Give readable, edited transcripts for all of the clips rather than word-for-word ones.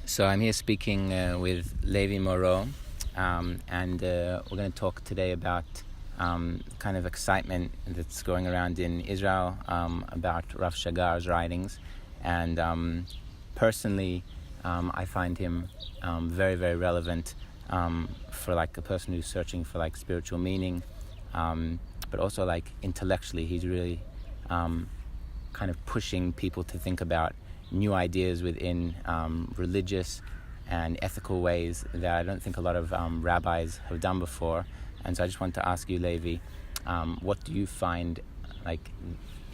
So I'm here speaking with Levi Morrow, and we're going to talk today about kind of excitement that's going around in Israel about Rav Shagar's writings. And personally, I find him very, very relevant for like a person who's searching for like spiritual meaning, but also like intellectually, he's really kind of pushing people to think about new ideas within religious and ethical ways that I don't think a lot of rabbis have done before. And so I just want to ask you, Levi, what do you find like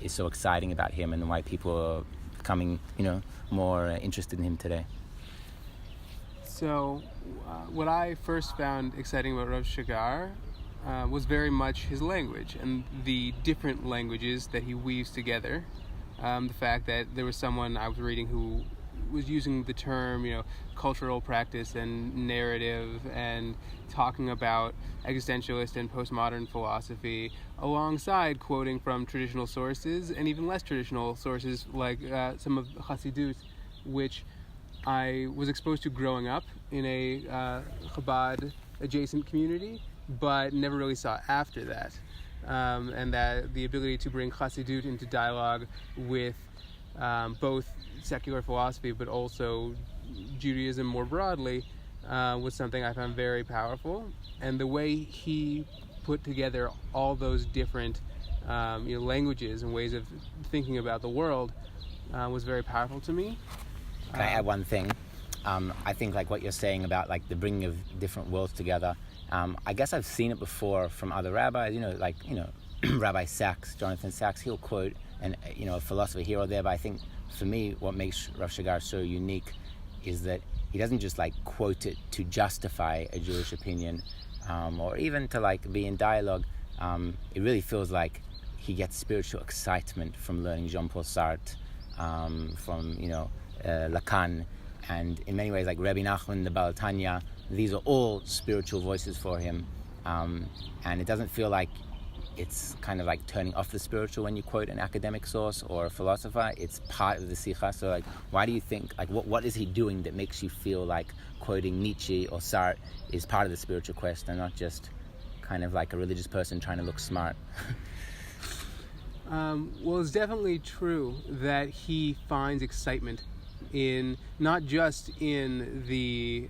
is so exciting about him, and why people are becoming, more interested in him today? So, what I first found exciting about Rav Shagar was very much his language and the different languages that he weaves together. The fact that there was someone I was reading who was using the term, cultural practice and narrative, and talking about existentialist and postmodern philosophy alongside quoting from traditional sources and even less traditional sources like some of Hasidut, which I was exposed to growing up in a Chabad adjacent community, but never really saw after that. And that the ability to bring Hasidut into dialogue with both secular philosophy but also Judaism more broadly was something I found very powerful. And the way he put together all those different languages and ways of thinking about the world was very powerful to me. Can I add one thing? I think like what you're saying about like the bringing of different worlds together, I guess I've seen it before from other rabbis, Rabbi Sachs, Jonathan Sachs, he'll quote a philosopher here or there, but I think for me what makes Rav Shagar so unique is that he doesn't just like quote it to justify a Jewish opinion, or even to like be in dialogue. It really feels like he gets spiritual excitement from learning Jean-Paul Sartre, from Lacan, and in many ways like Rabbi Nachman, the Baal Tanya. These are all spiritual voices for him, and it doesn't feel like it's kind of like turning off the spiritual when you quote an academic source or a philosopher. It's part of the sikha. So like, why do you think, like, what is he doing that makes you feel like quoting Nietzsche or Sartre is part of the spiritual quest and not just kind of like a religious person trying to look smart? Well, it's definitely true that he finds excitement in not just in the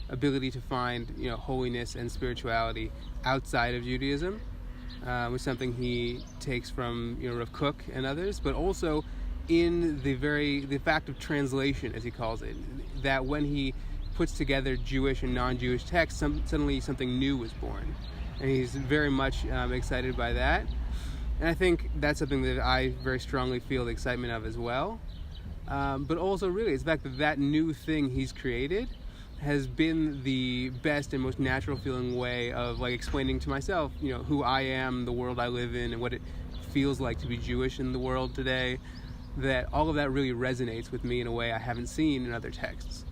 ability to find holiness and spirituality outside of Judaism, which is something he takes from Rav Kook and others, but also in the fact of translation, as he calls it, that when he puts together Jewish and non-Jewish texts, suddenly something new was born, and he's very much excited by that. And I think that's something that I very strongly feel the excitement of as well. But also really it's the fact that new thing he's created has been the best and most natural feeling way of like explaining to myself, who I am, the world I live in, and what it feels like to be Jewish in the world today. That all of that really resonates with me in a way I haven't seen in other texts.